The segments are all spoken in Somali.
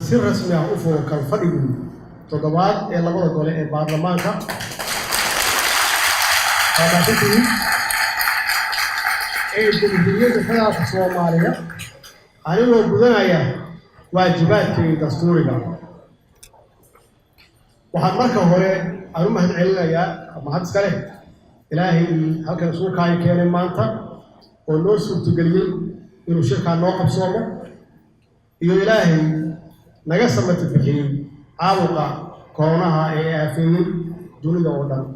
سر رسمي أوفو كان فريق تضبط إلى بعض الدول البرلمان كا هذا كله الجمهورية الثلاث الصومالية أنا لو بدنا يا واجبات في دستورنا وحمرك هوري أنا ما هنعلنا يا ما هتسكله إلهي هكذا سوق هاي كان مانتا ونور سوق تقليل إنه شركة نوقف صومه يو إلهي نجسم التفكير عاوقة كونها فين دون دولة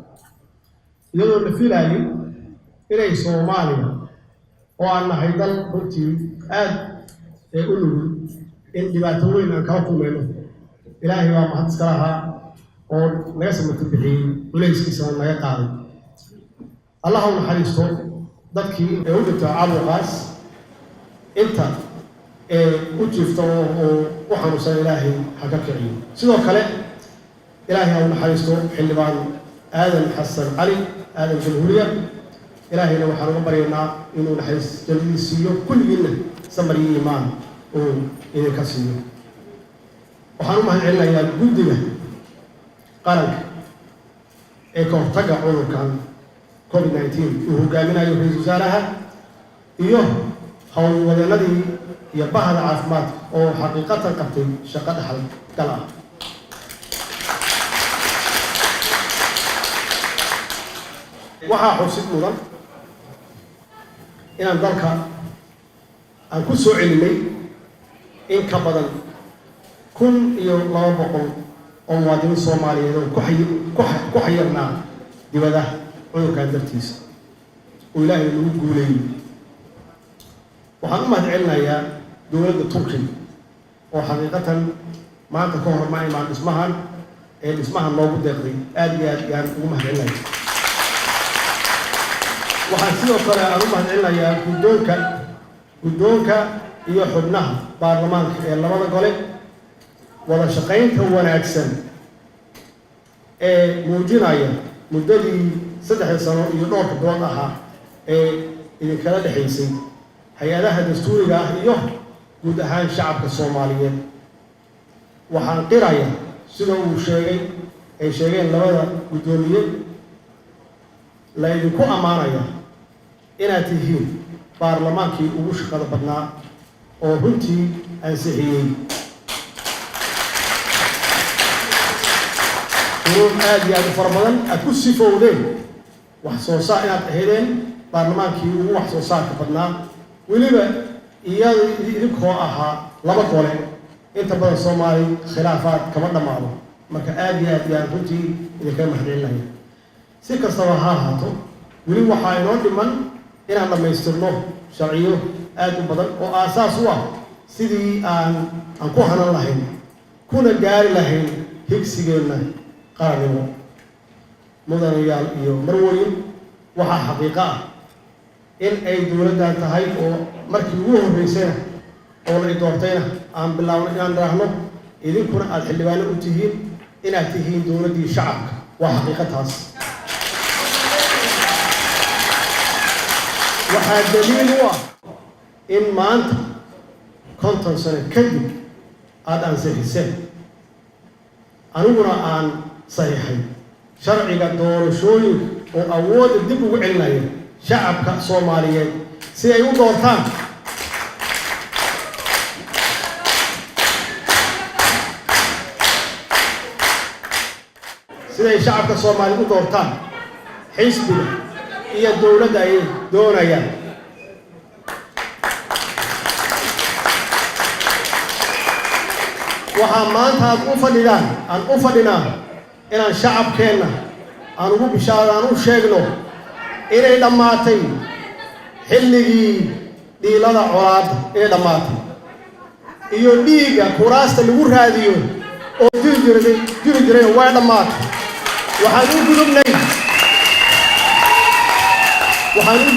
يلو الفيلاني إلى صوماليا وأنا هيدا بنتي يقولوا إن دبعتوين أن كافوا منه إلهي ما هتسكرها ونجسم التفكير وليس كسر ما يقارن اللهم حريصه ذكي يوجد عاوقاس أنت وجفته وحنوس إلهي حكاكعي سيدو كله إلهي أو نحرسته حلبان آدم حسن علي آدم جمهورية إلهي لو حنو برينا إنه نحرس جلسيو كل جنة سمري إيمان وإذا كسيو وحنو ما هنعلنا يا جودنا قالك إيكو تقع عمر كان كوفيد-19 وهو قامنا يوفي زارها إيوه هو الذي يبقى العافمات أو حقيقة قبتي شقد حل كلا وها حسيت مضر إن ذلك أن كسو علمي إن كبدن كن يلا بقول أموادين الصوماليين كحيرنا دي بده عيو كان درتيس وإلهي نقولي وحنا ما دعينا يا دولة تركيا وحقيقة ما تكون معي مع اسمها موجود داخلي آدي يعني وما دعينا وحنسيو كلا أروما دعينا يا قدونك يحبناها برلمان اللي ما قالت ولا شقين تونا أكسن موجودين يا مدة 6 سنوات ينور بدونها إذا كانت حيسين hay-adaha dastuuriga ah iyo guud ahaan shacabka Soomaaliyeed waxaan qiraya sida uu sheegay ay sheegeen labada gudoomiye la idinku amaanaya inaad tihiin baarlamaankii ugu shaqada badnaa oo runtii ansixiyay aad iyo aad u fara badan aad ku sifowdeen wax soo saar inaad ahaydeen baarlamaankii ugu wax soo saarka badnaa weliba iyada idinkoo ahaa laba gole inta badan Soomaali khilaafaad kama dhamaado marka aad iyo aad yaan runtii idinka mahadcelinaya si kastaba ha ahaato weli waxaa inoo dhiman inaan dhamaystirno sharciyo aad u badan oo aasaas u ah sidii aan ku hanan lahayn kuna gaari lahayn higsigeenna qaranimo mudanayaal iyo marwooyin waxaa xaqiiqo ah in ay dowladdan tahay oo markii ugu horeysayna oo la doortayna aan bilaawno inaan raahno idinkuna aad xildhibaano u tihiin inaad tihiin dowladdii shacabka waa xaqiiqataas waxaa daliil u ah in maanta 50 sano kadib aad ansixiseen aniguna aan saxiixay sharciga doorashooyinka oo awoodda dib ugu celinaya shacabka Soomaaliyeed si ay u doortaan shacabka Soomaaliyeed u doortaan xisbiga iyo dowladda ay doonayaan waxaa maanta aad u fadhinaa inaan shacabkeenna aan ugu bishaaraan u sheegno inay dhammaatay xilligii dhiilada colaadda ee dhammaatay iyo dhiigga kuraasta lagu raadiyo oo jiri jiray waa dhammaatay waxaan u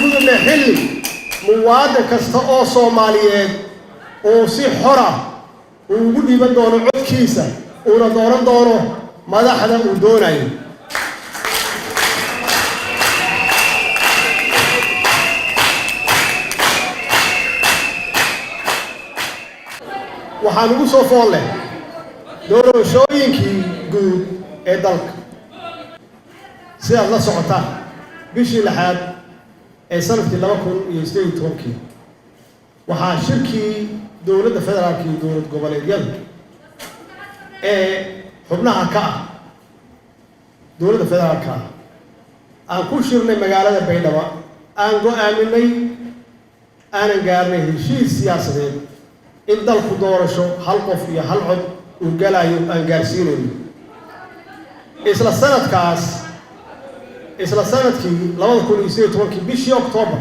gudubnay xilli muwaadin kasta oo Soomaaliyeed oo si xor ah ugu dhiiban doono codkiisa una dooran doono madaxda uu doonayo waxaan ugu soo fool leh doorashooyinkii guud ee dalka sidaad la socotaan bishii lixaad ee sanadkii 2018 waxaa shirkii dowladda federaalka iyo dowlad goboleedyada ee xubnaha ka ah dowladda federaalka aan ku shirnay magaalada Baydhabo aan go'aaminay aanan gaarnay heshiis siyaasadeed in dalku doorasho hal qof iyo hal cod uu galayo aan gaarsiinayno isla sanadkii 2018 bishii Oktoobar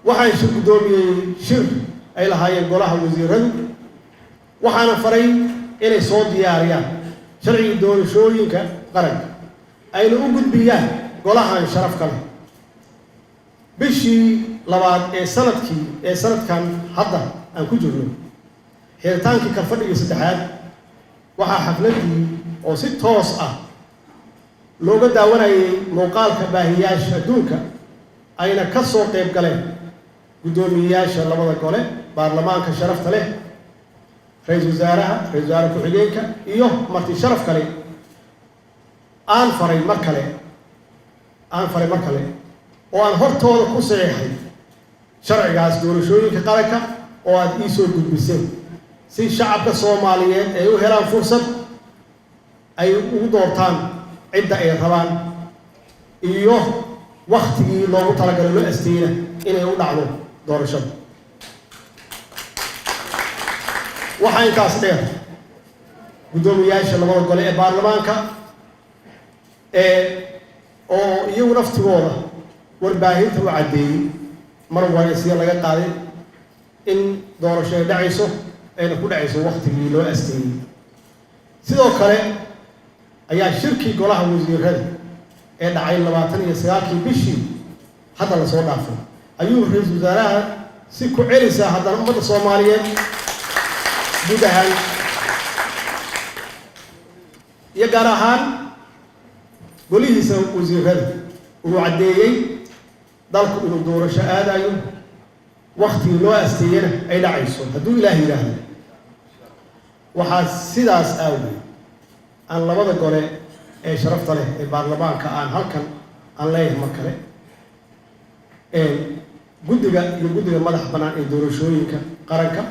waxaan shir gudoomiyay shir ay lahaayeen golaha wasiiradu waxaana faray inay soo diyaariyaan sharci doorashooyinka qaranka ayna u gudbiyaan golahan sharafka leh bishii labaad ee sanadkan hadda aan ku jirno xeeritaankii ka fadhiga saddexaad waxaa xafladii oo si toos ah looga daawanayay muuqaalka baahiyaasha adduunka ayna ka soo qayb galeen gudoomiyayaasha labada gole baarlamaanka sharafta leh ra'iisul wasaare ku-xigeenka iyo marti sharaf kale aan faray mar kale oo aan hortooda ku saxeexay sharcigaas doorashooyinka qaranka oo aad ii soo gudbiseen si shacabka Soomaaliyeed ay u helaan fursad ay ugu doortaan cidda ay rabaan iyo waqtigii loogu talagalay loo asteeyay inay u dhacdo doorashada waxaa intaas dheer gudoomiyayaasha labada gole ee baarlamaanka oo iyagu naftigooda warbaahinta u caddeeyey mar waraysiya laga qaaday in doorasho ay dhacayso ayna ku dhacayso waqtigii loo asteeyey sidoo kale ayaa shirkii golaha wasiirada ee dhacay 29 bishii hadda la soo dhaafay ayuu ra'iisul wasaaraha si ku celinaysa haddana ummadda Soomaaliyeed guud ahaan iyo gaar ahaan golihiisa wasiirada uu caddeeyay dalku inuu doorasho aadayo waqtigii loo asteeyana ay dhacayso hadduu Ilaahay yiraahdo waxaa sidaas awgeed aan labada gole ee sharafta leh ee baarlamaanka aan halkan aan leeyahay mar kale guddiga madax bannaan ee doorashooyinka qaranka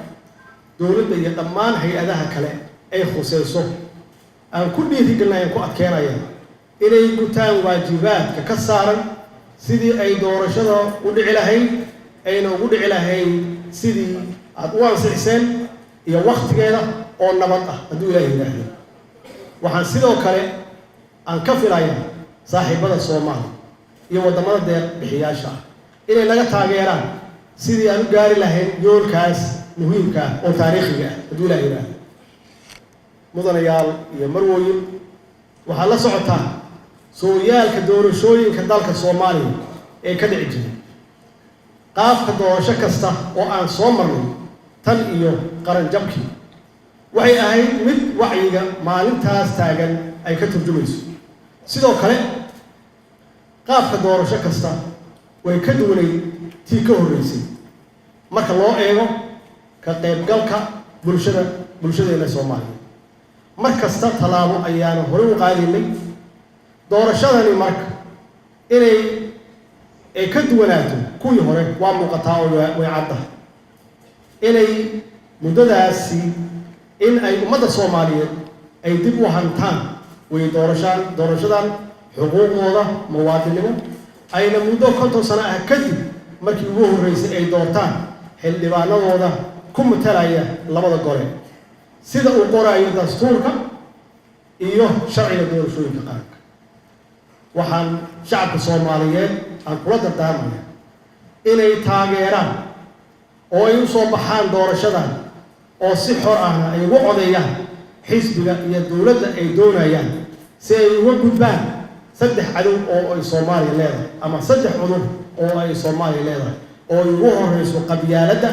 dowladda iyo dhammaan hay-adaha kale ay khusayso aan ku dhiirigelinayo ku adkeenaya inay gutaan waajibaadka ka saaran sidii ay doorashada u dhici lahayd ayna ugu dhici lahayd sidii aad u ansixiseen iyo waqtigeeda oo nabad ah hadduu Ilaahay yiraahdo waxaan sidoo kale aan ka filayaa saaxiibada Soomaaliya iyo wadamada deeq bixiyaasha inay naga taageeraan sidii aan u gaari lahayn yoolkaas muhiimka ah oo taariikhiga ah hadduu Ilaahay yiraahdo mudanayaal iyo marwooyin waxaa la socotaa sooyaalka doorashooyinka dalka Soomaaliya ee ka dhici jiray qaabka doorasho kasta oo aan soo marnay tan iyo qaran jabkii waxay ahayd mid wacyiga maalintaas taagan ay ka turjumayso sidoo kale qaabka doorasho kasta way ka duwanay tii ka horreysay marka loo eego ka qaybgalka bulshadeena Soomaaliya mar kasta talaabo ayaanu hore u qaadinay doorashadani marka inay ka duwanaato kuwii hore waa muuqataa oo way caddahay inay muddadaasi in ay ummadda Soomaaliyeed ay dib u hantaan way doorashadan xuquuqdooda muwaadinimo ayna muddo 50 sano ah kadib markii ugu horreysay ay doortaan xildhibaanadooda ku matalaya labada gole sida uu qorayo dastuurka iyo sharciga doorashooyinka qaranka waxaan shacabka Soomaaliyeed aan kula dardaarmayaa inay taageeraan oo ay u soo baxaan doorashadan oo si xor ah ay ugu codeeyaan xisbiga iyo dowladda ay doonayaan si ay uga gudbaan saddex cadow oo ay Soomaaliya leedahay ama saddex cudur oo ay Soomaaliya leedahay oo ay ugu horeyso qabyaaladda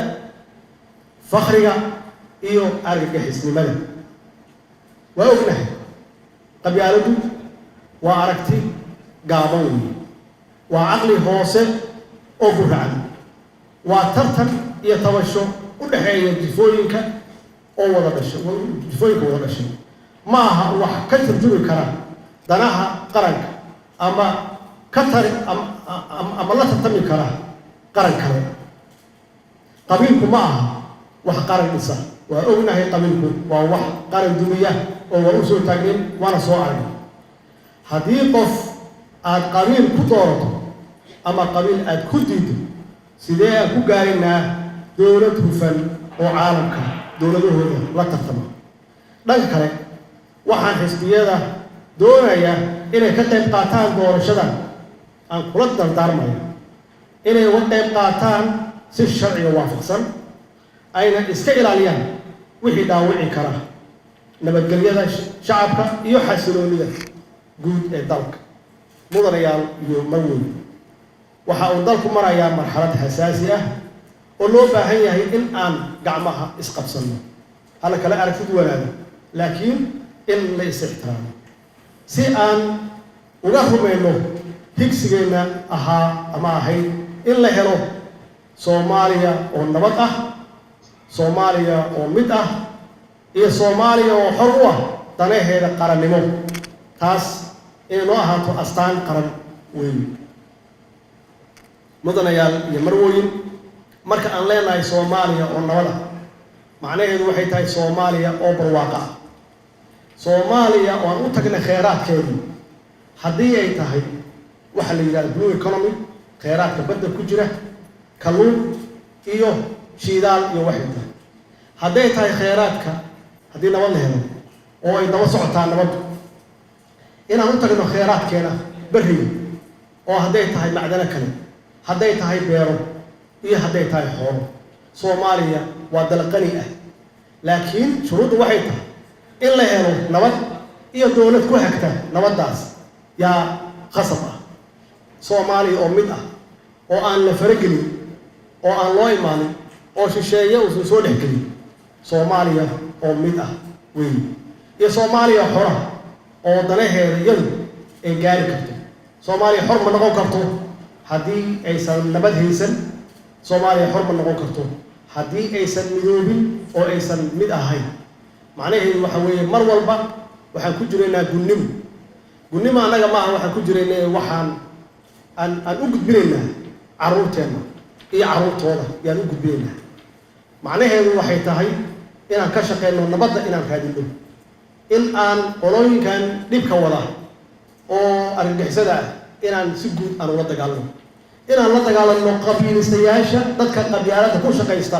fakhriga iyo argagixisnimada waa ognahay qabyaaladdu waa aragti gaaban weeye waa caqli hoose oo gurracan waa tartan iyo tabasho u dhaxeeya jifooyinka oo wada dhashay jifooyinka wada dhashay ma aha wax ka tarjumi kara danaha qaranka ama ka tari ama la tartami kara qaran kale qabiilku ma aha wax qaran dhisa waa ognahay qabiilku waa wax qaran dumiya oo waa u soo taageen waana soo aragay haddii qof aad qabiil ku doorato ama qabiil aad ku diido sidee aan ku gaaraynaa dowlad hufan oo caalamka dowladahooda la tartama dhanka kale waxaan xisbiyada doonaya inay ka qayb qaataan doorashada aan kula dardaarmaya inay uga qayb qaataan si sharciga waafaqsan ayna iska ilaaliyaan wixii dhaawici kara nabadgelyada shacabka iyo xasiloonida guud ee dalka mudanayaal iyo marweyn waxa uu dalku marayaa marxalad xasaasi ah oo loo baahan yahay in aan gacmaha isqabsanno hala kala aragtid wanaagsan laakiin in la is-ixtiraamo si aan uga rumayno higsigeena ahaa ama ahayd in la helo Soomaaliya oo nabad ah Soomaaliya oo mid ah iyo Soomaaliya oo xor u ah danaheeda qarannimo taas inay noo ahaato astaan qaran weyn mudanayaal iyo marwooyin marka aan leenahay Soomaaliya oo nabad ah macnaheedu waxay tahay Soomaaliya oo barwaaqo ah Soomaaliya oo aan u tagnay kheyraadkeedii haddii ay tahay waxa la yiraahdo blue economy kheyraadka badda ku jira kalluun iyo shidaal iyo waxyada hadday tahay kheyraadka haddii nabad la helo oo ay daba socotaan nabaddu inaan u tagno kheyraadkeena bariga oo hadday tahay macdano kale hadday tahay beero iyo hadday tahay xoolo Soomaaliya waa dal qani ah laakiin shuruudu waxay tahay in la helo nabad iyo dowlad ku hagta nabadaas yaa qasab ah Soomaaliya oo mid ah oo aan la faragelin oo aan loo imaanin oo shisheeye uu soo dhexgelin Soomaaliya oo mid ah weyn iyo Soomaaliya xor ah oo danaheeda iyadu ay gaari karto Soomaaliya xor ma noqon karto haddii aysan nabad haysan Soomaaliya xor ma noqon karto haddii aysan midoobin oo aysan mid ahayn macnaheedu waxa weeye mar walba waxaan ku jiraynaa gunnimo anaga maaha waxaan ku jiraynaa waxaan aan u gudbinaynaa carruurteena iyo carruurtooda yaan u gudbinaynaa macnaheedu waxay tahay inaan ka shaqeyno nabadda inaan raadino in aan qolooyinkan dhibka wada oo argagixisada ah inaan si guud aan ula dagaalano inaan la dagaalano qabiilistayaasha dadka qabyaaladda ku shaqaysta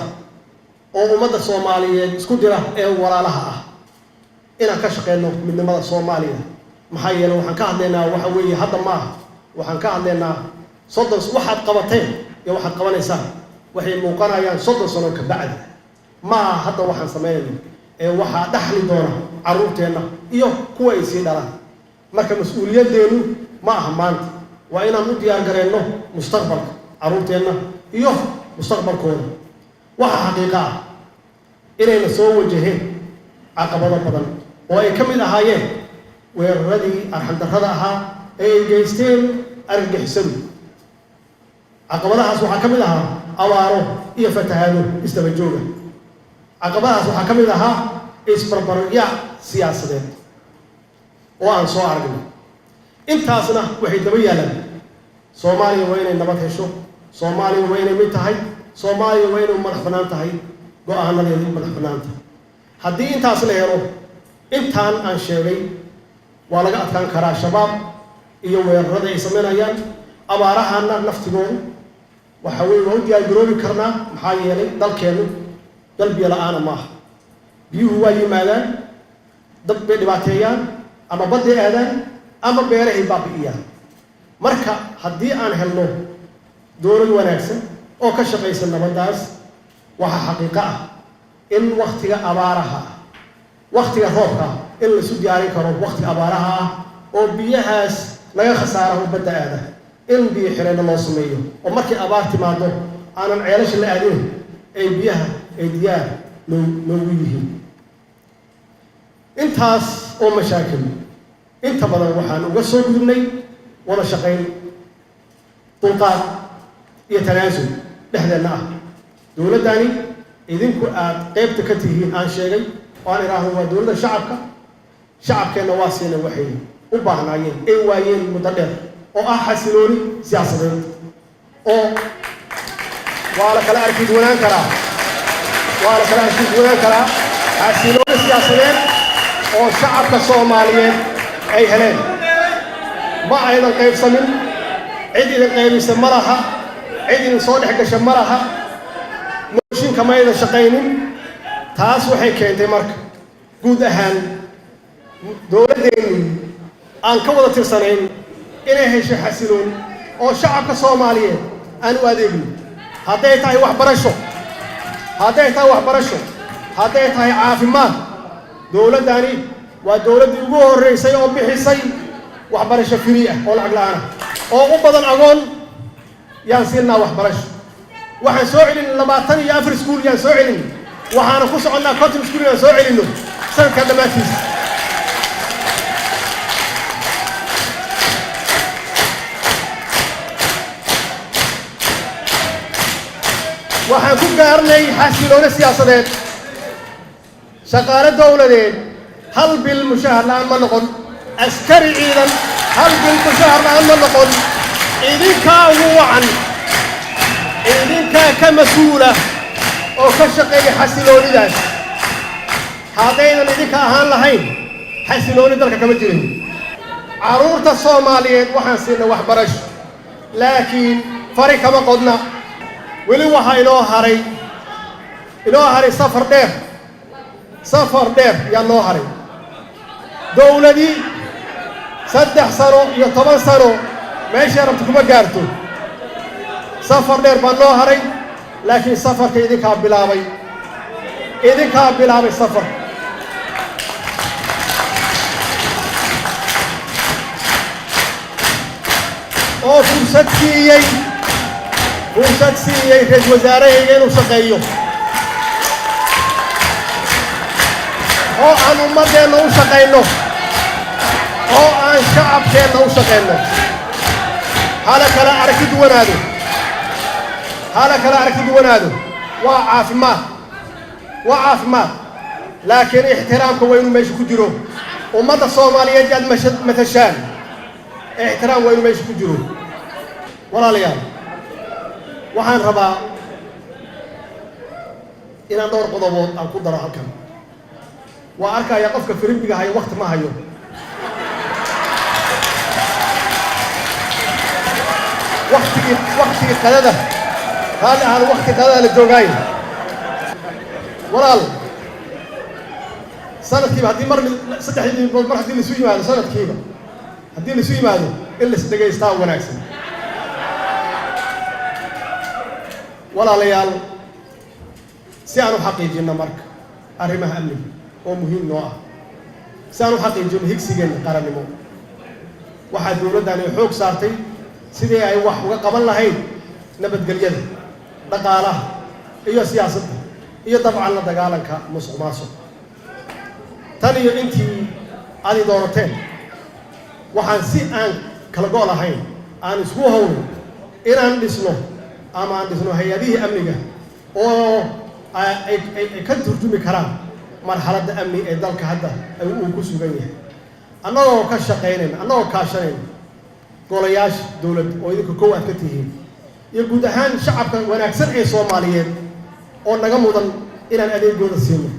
oo ummadda Soomaaliyeed isku dira ee walaalaha ah inaan ka shaqeyno midnimada Soomaaliya maxaa yeelay waxaan ka hadlaynaa waxa weeye hadda ma aha waxaan ka hadlaynaa soddon waxaad qabateen iyo waxaad qabanaysaa waxay muuqanayaan 30 sano ka bacdi ma hadda waxaan sameeyay ee waxa dhaxli doona carruurteena iyo kuwa ay sii dhalaan marka mas'uuliyadeenu ma aha maanta waa inaan u diyaar gareyno mustaqbalka carruurteena iyo mustaqbalkooda waxa xaqiiqa ah inayna soo wajaheen caqabado badan oo ay ka mid ahaayeen weeraradii arxandarrada ahaa ee ay geysteen argagixisadu caqabadahaas waxaa ka mid ahaa abaaro iyo fatahaado isdaba jooga caqabadahaas waxaa ka mid ahaa isbarbaryac siyaasadeed oo aan soo aragnay intaasna waxay daba yaalaan Soomaaliya waa inay nabad hesho Soomaaliya waa inay mid tahay Soomaaliya waa inay madax bannaan tahay go'aanadeedu madax bannaan tahay haddii intaas la helo intaan aan sheegay waa laga adkaan karaa shabaab iyo weerarada ay sameynayaan abaarahana naftigoodu waxa weeye waa u diyaar garoobi karnaa maxaa yeelay dalkeenu dal biyo la'aan ma aha biyuhu waa yimaadaan dad bay dhibaateeyaan ama badday aadaan ama beerahay baabi'iyaan marka haddii aan helno dowlad wanaagsan oo ka shaqaysa nabadaas waxa xaqiiqo ah in waqtiga abaaraha waqtiga roobka in la isu diyaarin karo waqtiga abaaraha ah oo biyahaas laga khasaaro badda aada in biyo xireen loo sameeyo oo markii abaar timaado aanan ceelasha la aadin ay biyaha ay diyaar loogu yihiin intaas oo mashaakil inta badan waxaan uga soo gudubnay wada shaqayn dulqaad iyo tanaasul dhexdeena ah dowladani idinku aad qaybta ka tihiin aan sheegay oo aan idhaahdo waa dowladda shacabkeenna waa siina waxay u baahnaayeen ay waayeen muddo dheer oo ah xasilooni siyaasadeed oo waa la kala arki duwanaan karaa xasilooni siyaasadeed oo shacabka Soomaaliyeed ay heleen ma aynan qaybsamin cid idin qaybisa ma laha cid idin soo dhex gasha ma laha mooshinka ma aynan shaqaynin taas waxay keentay marka guud ahaan dowladdeenu aan ka wada tirsanayn inay hesho xasiloon oo shacabka Soomaaliyeed aan u adeegno hadday tahay waxbarasho hadday tahay caafimaad dowladdani waa dowladdii ugu horreysay oo bixisay waxbarasho free ah oo lacag la'aan ah oo u badan agoon yaan siinaa waxbarasho waxaan soo celin 24 iskuul yaan soo celin waxaana ku soconnaa 50 iskuul yaan soo celinno sanadka dhammaantiisa waxaan ku gaarnay xasilooni siyaasadeed shaqaale dowladeed hal bil mushahar la'aan ma noqon askari ciidan hal bil mushahar la'aan ma noqon idinkaa ugu wacan idinkaa ka mas-uula oo ka shaqeeya xasiloonidaas haddaynan idinka ahaan lahayn xasilooni dalka kama jirin carruurta Soomaaliyeed waxaan siinay waxbarasho laakiin fari kama qodna weli waxaa inoo haray safar dheer yaa noo haray dowladii 3 sano iyo 10 sano meeshay rabto kuma gaarto safar dheer baa noo haray laakiin safarka idinkaa bilaabay safar oo fursad siiyey ra'iisul wasaarahayga inuu shaqeeyo oo aan ummadeenna u shaqayno oo aan shacabkeenna u shaqayno hala kala aragti duwanaado waa caafimaad laakiin ixtiraamka waa inuu meesha ku jiro ummadda Soomaaliyeed aad matashaan ixtiraam waa inuu meesha ku jiro walaalayaal waxaan rabaa inaan dhowr qodobood aan ku daro halkan waa arkaya qofka firimbiga hayo waqti ma hayo waqtigii qadada la joogaayo walaal sanadkiiba haddii mar 3 bilood mar haddii lisu yimaado sanadkiiba haddii lisu yimaado in la isdhegaystaa wanaagsan walaalayaal si aan u xaqiijinno marka arrimaha amniga oo muhiim noo ah si aan u xaqiijinno higsigeenna qarannimo waxaa dowladdani xoog saartay sidii ay wax uga qaban lahayd nabadgelyada dhaqaalaha iyo siyaasadda iyo dabcan la dagaalanka musuqmaasuq tan iyo intii aad i doorateen waxaan si aan kala go' lahayn aan isku hawlin inaan dhisno hay-adihii amniga oo ay ka turjumi karaan marxaladda amni ee dalka hadda uu ku sugan yahay annagoo kaashanayna golayaasha dowladda oo idinka kow aad ka tihiin iyo guud ahaan shacabka wanaagsan ee Soomaaliyeed oo naga mudan inaan adeegooda siino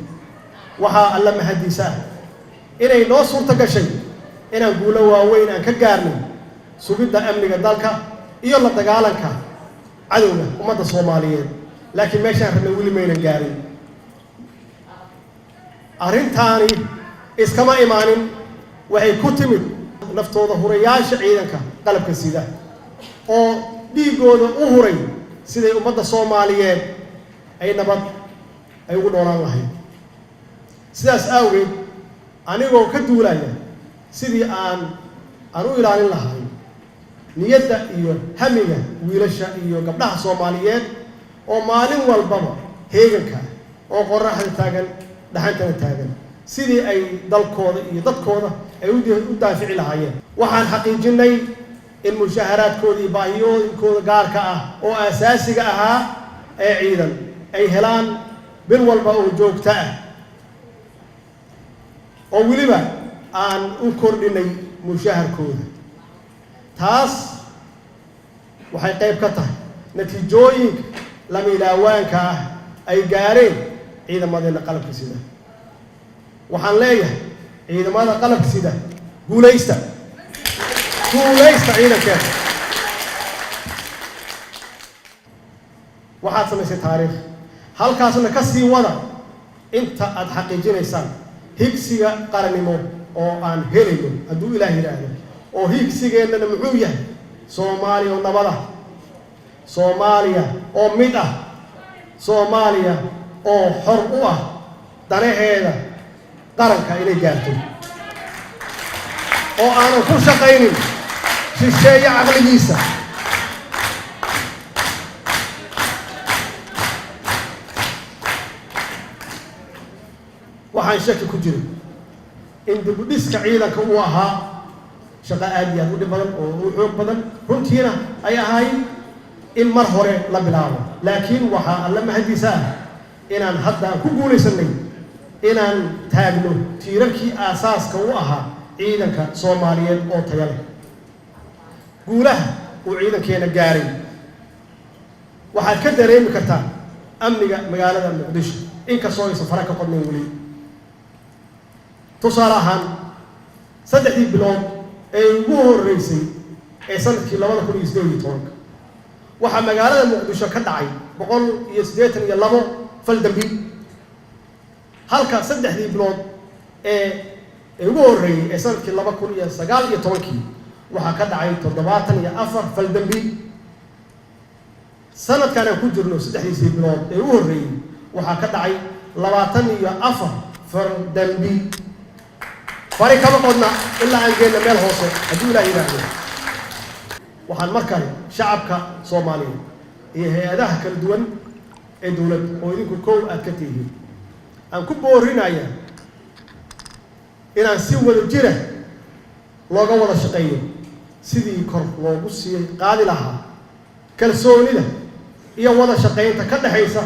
waxaa alla mahadiisa ah inay noo suurta gashay inaan guulo waaweyn aan ka gaarnay sugidda amniga dalka iyo la dagaalanka cadowga ummadda Soomaaliyeed laakiin meeshaan rabnay weli maynan gaarin arrintaani iskama imaanin waxay ku timid naftooda hurayaasha ciidanka qalabka sida oo dhiigooda u huray siday ummadda Soomaaliyeed ay nabad ay ugu noolaan lahayd sidaas awgeed anigoo ka duulaya sidii aan u ilaalin lahay niyadda iyo hamiga wiilasha iyo gabdhaha Soomaaliyeed oo maalin walbaba heeganka oo qorraxda taagan dhaxantana taagan sidii ay dalkooda iyo dadkooda ay u daafici lahaayeen waxaan xaqiijinay in mushaharaadkooda iyo baahiyooyinkooda gaarka ah oo asaasiga ahaa ee ciidan ay helaan bil walba oo joogta ah oo weliba aan u kordhinay mushaharkooda. taas waxay qayb ka tahay natiijooyinka lama ilaawaanka ah ay gaareen ciidamadeena qalabka sida. waxaan leeyahay ciidamada qalabka sida guulaysta ciidankeena. waxaad samaysay taariikh halkaasna ka sii wada inta aad xaqiijinaysaan higsiga qarannimo oo aan helayno hadduu ilaah yidhaahdo. oo higsigeennana muxuu yahay? soomaaliya oo nabad ah, soomaaliya oo mid ah, soomaaliya oo xor u ah danaheeda qaranka inay gaarto, oo aanan ku shaqaynin shisheeye caqligiisa. waxaan shaki ku jirin in dib u dhiska ciidanka uu ahaa shaqo aad iyo aad u dhib badan oo u xoog badan, runtiina ay ahayd in mar hore la bilaabo. laakiin waxaa alla mahadiisa ah inaan hadda ku guulaysanay inaan taagno tiirarkii aasaaska u ahaa ciidanka Soomaaliyeed oo tayo leh. guulaha uu ciidankeena gaaray waxaad ka dareemi kartaa amniga magaalada Muqdisho inkastoo aysan fara ka qodnayn weli. tusaale ahaan 3 bilood ee ugu horreysay ee sanadkii 2018 waxaa magaalada Muqdisho ka dhacay 182 fal dambi, halka 3 bilood ee ugu horreeyay ee sanadkii 2019 waxaa ka dhacay 74 fal dambi. sanadkan aan ku jirno 3 bilood ee ugu horreeyay waxaa ka dhacay 24 fal dambi. fari kama qodna ilaa aan geena meel hoose hadduu ilaah yidhaahdo. waxaan markale shacabka Soomaaliyeed iyo hay-adaha kala duwan ee dowladda oo idinku kow aad ka tihiin aan ku boorinayaa inaan si wada jira looga wada shaqeeyo sidii kor loogu sii qaadi lahaa kalsoonida iyo wada shaqaynta ka dhaxaysa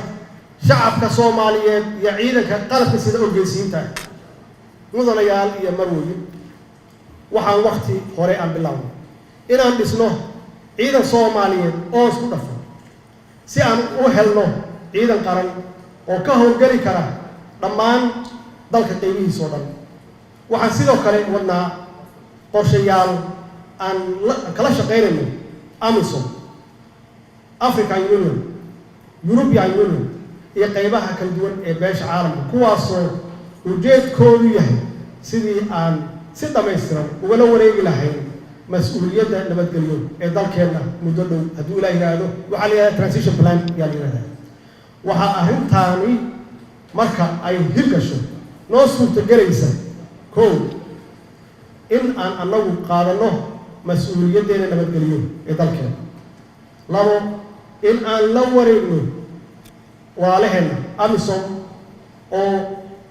shacabka Soomaaliyeed iyo ciidanka qalabka sida ogeysiinta. mudanayaal iyo marwooyin, waxaan waqti hore aan bilaabno inaan dhisno ciidan Soomaaliyeed oo isku dhafan si aan u helno ciidan qaran oo ka howlgeli kara dhammaan dalka qaybihiisa oo dhan. waxaan sidoo kale wadnaa qorshayaal aan kala shaqaynayno AMISOM, African Union, European Union iyo qaybaha kala duwan ee beesha caalamka, kuwaasoo ujeedkoodu yahay sidii aan si dhammaystiran ugala wareegi lahayn mas'uuliyadda nabadgelyo ee dalkeenna muddo dhow hadduu ilaah yidhaahdo. waxaa la yidhahdaa transition plan yaa la yidhahdaa. waxaa arrintaani marka ay hirgasho noo suurtagelaysa kow in aan annagu qaadanno mas'uuliyaddeena nabadgelyo ee dalkeena. 2 in aan la wareegno walaalaheena AMISOM oo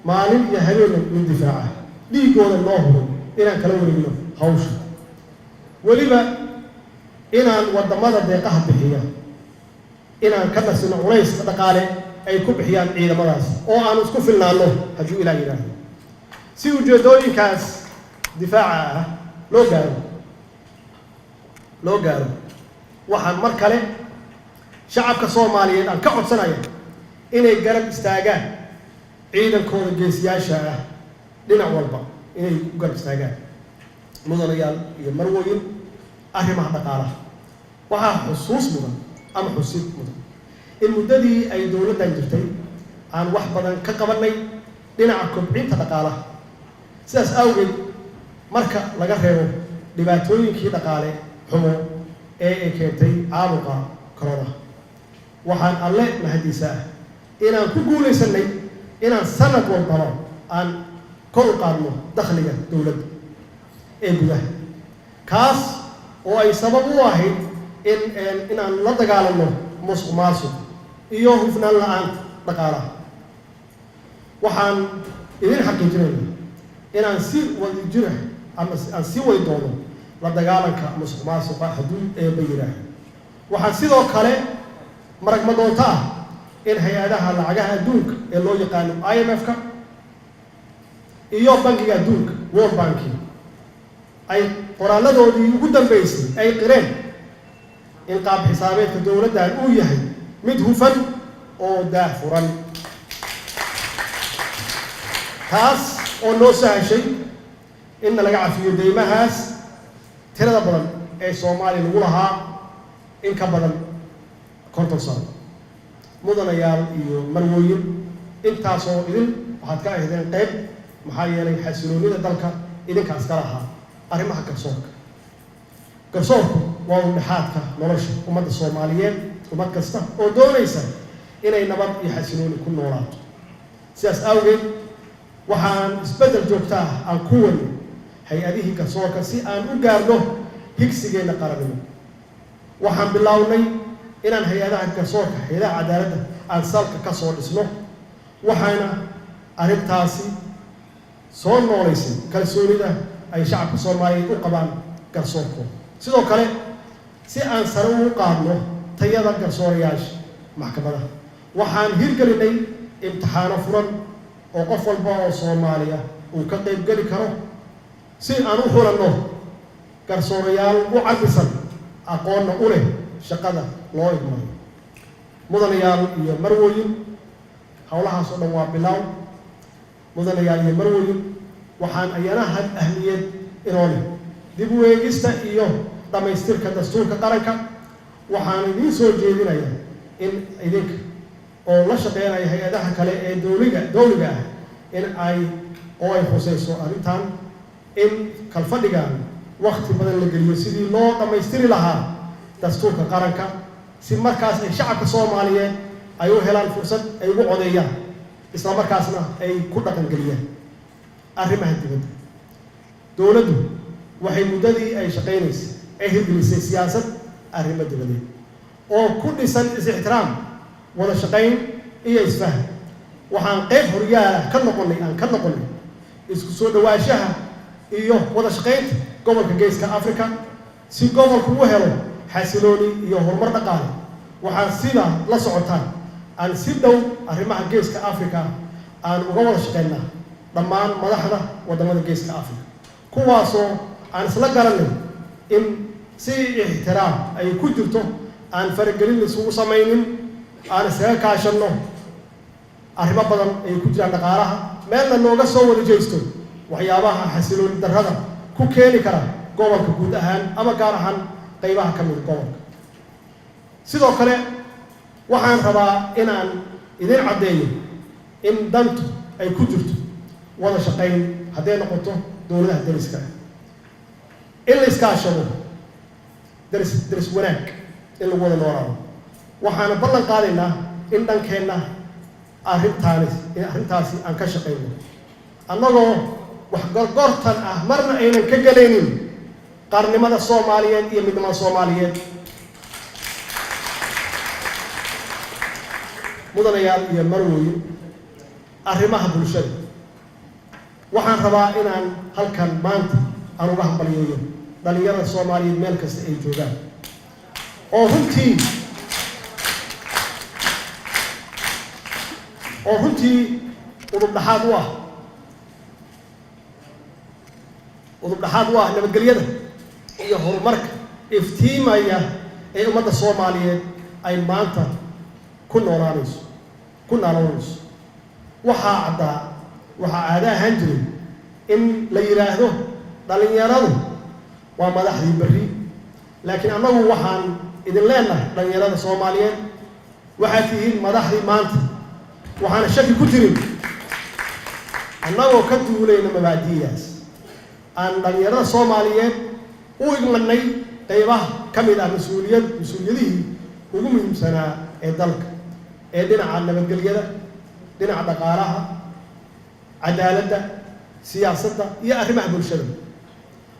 maalin iyo habeen u difaaca dhiigooda noo huro inaan kala wareegno hawsha. weliba inaan wadamada deeqaha bixiya inaan ka nasino culayska dhaqaale ay ku bixiyaan ciidamadaas oo aan isku filnaano hadduu ilaah yidhaahdo. si ujeedooyinkaas difaaca ah loo gaaro waxaan mar kale shacabka Soomaaliyeed aan ka codsanaya inay garab istaagaan ciidankooda geesiyaasha ah dhinac walba inay u garab istaagaan. mudanayaal iyo marwooyin, arrimaha dhaqaalaha waxaa xusuus mudan ama xusid mudan in muddadii ay dowladdan jirtay aan wax badan ka qabanay dhinaca kobcinta dhaqaalaha. sidaas awgeed marka laga reebo dhibaatooyinkii dhaqaale xumo ee ay keentay caabuqa corona, waxaan alle mahadiisa ah inaan ku guulaysanay inaan sanad walbaba aan kor u qaadno dakhliga dowladda ee gudaha, kaas oo ay sabab u ahayd inaan la dagaalanno musuqmaasuq iyo hufnaan la'aanta dhaqaalaha. waxaan idin xaqiijinaynaa inaan si wadajira ama aan sii wadi doono la dagaalanka musuqmaasuqa hadduu eebba yidhaahdo. waxaan sidoo kale marag madoonto ah in hay-adaha lacagaha adduunka ee loo yaqaano IMF-ka iyo bankiga adduunka World Banking ay qoraalladoodii ugu dambeysay ay qireen in qaab xisaabeedka dowladdan uu yahay mid hufan oo daahfuran taas oo noo sahashay in laga cafiyo deymahaas tirada badan ee Soomaaliya lagu lahaa in ka badan 50 sano mudanayaal iyo marwooyin intaasoo idin waxaad ka ahdeen qayb maxaa yeelay xasiloonida dalka idinkaas ka lahaa arrimaha garsoorku waa dhexaadka nolosha ummadda Soomaaliyeed ummad kasta oo doonaysa inay nabad iyo xasilooni ku noolaato sidaas awgeed waxaan isbedel joogto ah aan ku wado hay-adihii garsoorka si aan u gaarno higsigeena qaranimo waxaan bilownay inaan hay-adaha garsoorka hay-adaha cadaaladda aan salka ka soo dhisno waxaana arrintaasi soo nooleysay kalsoonida ay shacabka Soomaaliyeed u qabaan garsoorkooda sidoo kale si aan sare ugu qaadno tayada garsoorayaasha maxkamadaha waxaan hirgelinay imtixaano furan oo qof walba oo Soomaaliya uu ka qayb gali karo si aan u xulanno garsoorayaal u cabisan aqoonna u leh shaqada loo igmay mudanayaal iyo marwooyin hawlahaas oo dhan waa bilow mudanayaal iyo marwooyin waxaan ayanaha ahmiyad inoo leh dib u eegista iyo dhamaystirka dastuurka qaranka waxaan idiin soo jeedinayaa in idinka oo la shaqeynaya hay-adaha kale ee dowliga ah in ay khusayso arrintan in kalfadhigan waqti badan la geliyo sidii loo dhamaystiri lahaa dastuurka qaranka si markaas ay shacabka Soomaaliyeed ay u helaan fursad ay ugu codeeyaan isla markaasna ay ku dhaqan galiyaan arrimaha dibadda dowladdu waxay muddadii ay shaqeynaysay ay hirgelisay siyaasad arrimo dibadeed oo ku dhisan is-ixtiraam wada shaqeyn iyo isfaham waxaan qayb horyaala ka noqonay isku soo dhawaanshaha iyo wada shaqeynta gobolka Geeska Afrika si gobolku u helo xasilooni iyo horumar dhaqaale waxaan sida la socotaan aan si dhow arrimaha Geeska Afrika aan uga wada shaqeynaa dhammaan madaxda wadamada Geeska Afrika kuwaasoo aan isla garanay in si ixtiraam ay ku jirto aan faragelin isugu samaynin aan isaga kaashanno arrimo badan ay ku jiraan dhaqaalaha meelna nooga soo wada jeesto waxyaabaha xasilooni darrada ku keeni kara gobolka guud ahaan ama gaar ahaan qaybaha ka mid gobolka sidoo kale waxaan rabaa inaan idin caddeeyo in dantu ay ku jirto wada shaqeyn hadday noqoto dowladaha dariska in la iskaashado daris wanaag in lagu wada noolaado waxaana ballan qaadaynaa in dhankeenna arrintaasi aan ka shaqeyno annagoo wax gorgortan ah marna aynan ka galaynin qaranimada Soomaaliyeed iyo midnimada Soomaaliyeed mudanayaal iyo marwooyin arrimaha bulshada waxaan rabaa inaan halkan maanta aan uga hambalyeeyo dhalinyarada Soomaaliyeed meel kasta ay joogaan oo runtii udub dhaxaad u ah nabadgelyada iyo horumarka iftiimaya ee ummadda Soomaaliyeed ay maanta ku noolaanayso waxaa caado ahaan jiray in la yiraahdo dhalinyaradu waa madaxdii berri laakiin annagu waxaan idin leenahay dhalinyarada Soomaaliyeed waxaad tihiin madaxdii maanta waxaana shaki ku jirin annagoo ka duulayna mabaadi'daas aan dhalinyarada Soomaaliyeed u igmanay qaybaha ka mid ah mas-uuliyadihii ugu muhiimsanaa ee dalka ee dhinaca nabadgelyada dhinaca dhaqaalaha cadaaladda siyaasadda iyo arrimaha bulshada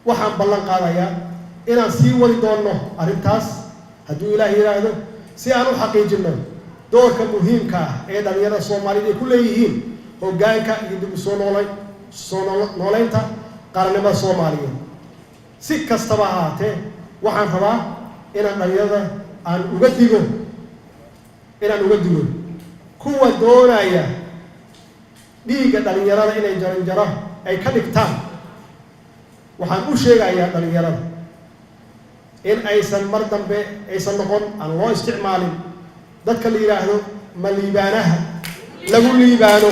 waxaan ballan qaadayaa inaan sii wadi doonno arrintaas hadduu Ilaahay yiraahdo si aan u xaqiijino doorka muhiimka ah ee dhalinyarada Soomaaliyeed ay ku leeyihiin hoggaanka iyo dib u soo nooleynta qaranimada Soomaaliyeed si kastaba ha ahaatee waxaan rabaa inaan dhalinyarada aan uga digo kuwa doonaya dhiigga dhalinyarada inay jaranjaro ay ka dhigtaan waxaan u sheegayaa dhalinyarada in aysan mar dambe aysan noqon aan loo isticmaalin dadka la yiraahdo ma liibaanaha lagu liibaano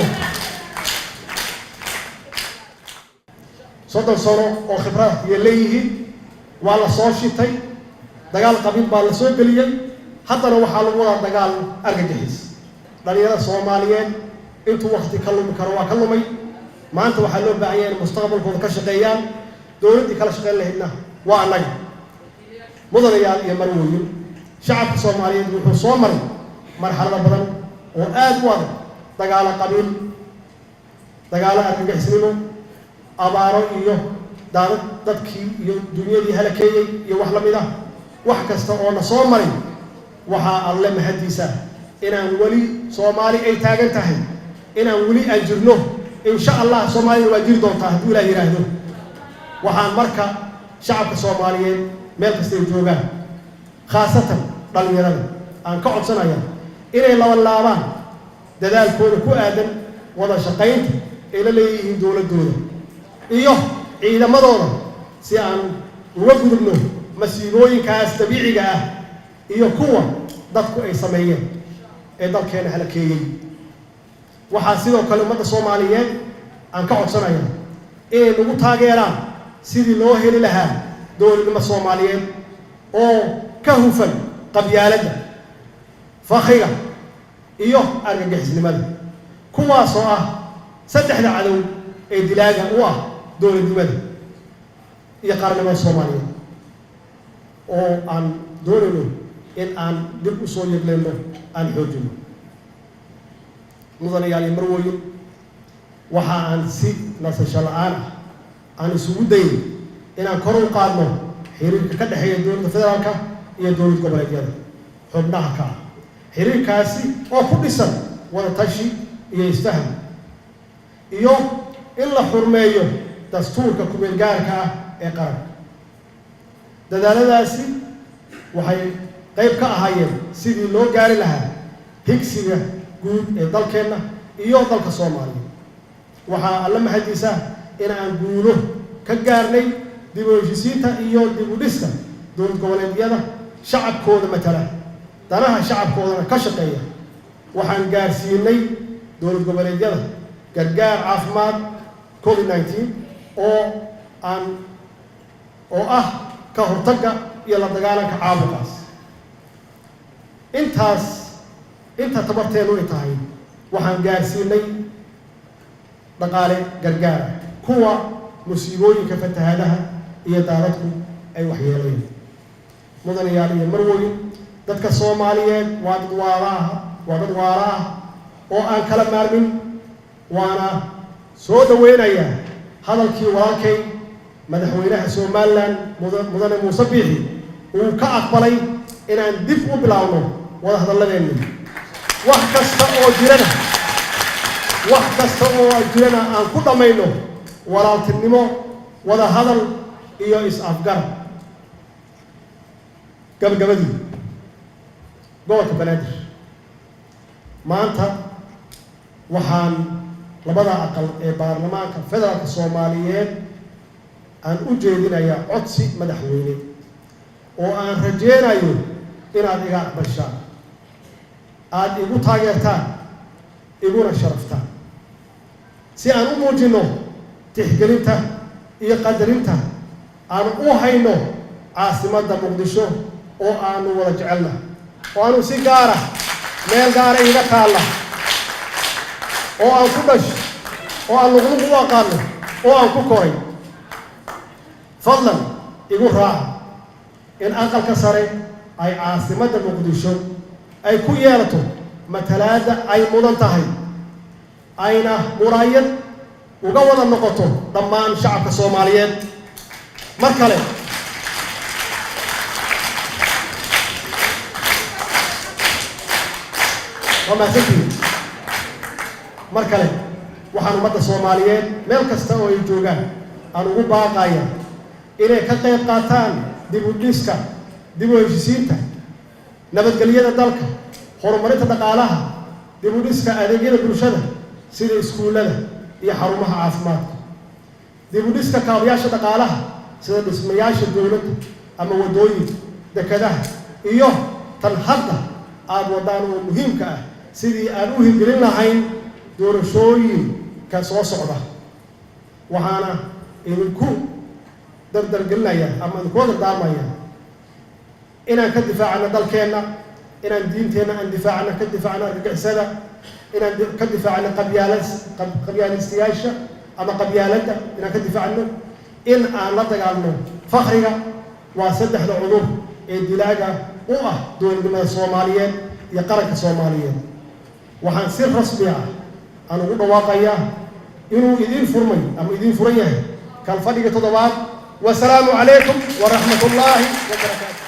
30 sano oo khibrad iyo leeyihiin waa la soo shitay dagaal qabiil baa la soo geliyay haddana waxaa lagu wadaa dagaal argagixis dhalinyarada Soomaaliyeed intuu waqti ka lumi karo waa ka lumay maanta waxaa loo baahan yahay mustaqbalkooda ka shaqeeyaan dowladda kala shaqeyn lahaydna waa anaga mudanayaal iyo marwooyin shacabka Soomaaliyeed wuxuu soo maray marxalado badan oo aad u adag dagaal qabiil dagaal argagixisnimo abaaro iyo dadkii iyo dunyadii halakeeyay iyo wax la mid ah wax kasta oo na soo maray waxa alle mahadiisa inaan wali Soomaali ay taagan tahay inaan wali aan jirno insha Allah Soomaali waa jiri doontaa haddii Ilaahay yiraahdo waxaan marka shacabka Soomaaliyeed meel kasta ay joogaan khaasatan dhalinyarada aan ka codsanayaa inay laabaan dadaalkooda ku aadan wada shaqaynta ay la leeyihiin dowladooda iyo ciidamadooda si aan uga gudubno masiibooyinkaas dabiiciga ah iyo kuwa dadku ay sameeyeen ee dalkeena halakeeyay waxaa sidoo kale ummadda Soomaaliyeed aan ka codsanayaa inay nagu taageeraan sidii loo heli lahaa dowladnimo Soomaaliyeed oo ka hufan qabyaaladda fakhiga iyo argagixisnimada kuwaas oo ah saddexda cadow ee dilaaga u ah dowladnimada iyo qaranimada Soomaaliyeed oo aan doonayno in aan dib u soo yeelno aan xoojino mudanayaal iyo marwooyin waxa aan si nasasho la'aan aan isugu dayn inaan kor u qaadno xiriirka ka dhaxeeya dowladda federaalka iyo dowlad goboleedyada xubnaha ka xiriirkaasi oo ku dhisan wada tashi iyo isfaham iyo in la xurmeeyo dastuurka ku-meel gaarka ah ee qaranka dadaaladaasi waxay qayb ka ahaayeen sidii loo gaari lahaa higsiga guud ee dalkeenna iyo dalka Soomaaliya waxaa alla mahadiisa in aan guulo ka gaarnay dib u heshiisiinta iyo dib u dhiska dowlad goboleedyada shacabkooda matala danaha shacabkoodana ka shaqeeya waxaan gaarsiinay dowlad goboleedyada gargaar caafimaad COVID-19 oo ah ka hortagga iyo la dagaalanka caabuqaas inta tabarteenu ay tahay waxaan gaarsiinay dhaqaale gargaar kuwa musiibooyinka fatahaadaha iyo daadadku ay waxyeelayeen mudanayaal iyo marwooyin dadka Soomaaliyeed waa dad waara ah oo aan kala maarmin waana soo dhaweynayaa hadalkii walaalkay madaxweynaha Soomaaliland mudane Muuse Biixi uu ka aqbalay inaan dib u bilaawno wada hadalladeena wax kasta oo jirana aan ku dhamayno walaaltinimo wada hadal iyo is-afgar gabagabadii gobolka Banaadir maanta waxaan labada aqal ee baarlamaanka federaalka Soomaaliyeed aan u jeedinayaa codsi madaxweyne oo aan rajeynayo inaad iga aqbashaan aad igu taageertaan iguna sharaftaan si aan u muujino tixgelinta iyo qadarinta aan u hayno caasimadda Muqdisho oo aanu wada jecelna oo aanu si gaar ah meel gaar ah iga taalla oo aan ku dhash oo aan luqluq u aqaano oo aan ku koray fadlan igu raaca in aqalka sare ay caasimadda Muqdisho ay ku yeelato matalaada ay mudan tahay ayna muraayad uga wada noqoto dhammaan shacabka Soomaaliyeed mar kale waxaan ummadda Soomaaliyeed meel kasta oo ay joogaan aan ugu baaqaya inay ka qayb qaataan dib u dhiska dib u heshiisiinta nabadgelyada dalka horumarinta dhaqaalaha dib u dhiska adeegyada bulshada sida iskuullada iyo xarumaha caafimaadka, dib u dhiska kaabayaasha dhaqaalaha sida dhismayaasha dowladda ama wadooyin, dekedaha, iyo tan hadda aad wadaan oo muhiimka ah sidii aan u hirgelin lahayn doorashooyinka soo socda. waxaana idinku dardargelinaya ama idinku dardaarmaya inaan ka difaacno dalkeenna, inaan diinteenna aan difaacno, ka difaacno argagixisada, inaan ka difaacno qabyaaleystayaasha ama qabyaaladda, inaan ka difaacno, in aan la dagaalno fakriga. waa saddexda cudur ee dilaaga u ah dowladnimada Soomaaliyeed iyo qaranka Soomaaliyeed. waxaan si rasmi ah aan ugu dhawaaqayaa inuu idin furmay ama idin furan yahay kal fadhiga toddobaad. wasalaamu calaykum waraxmatullaahi wabarakaatu.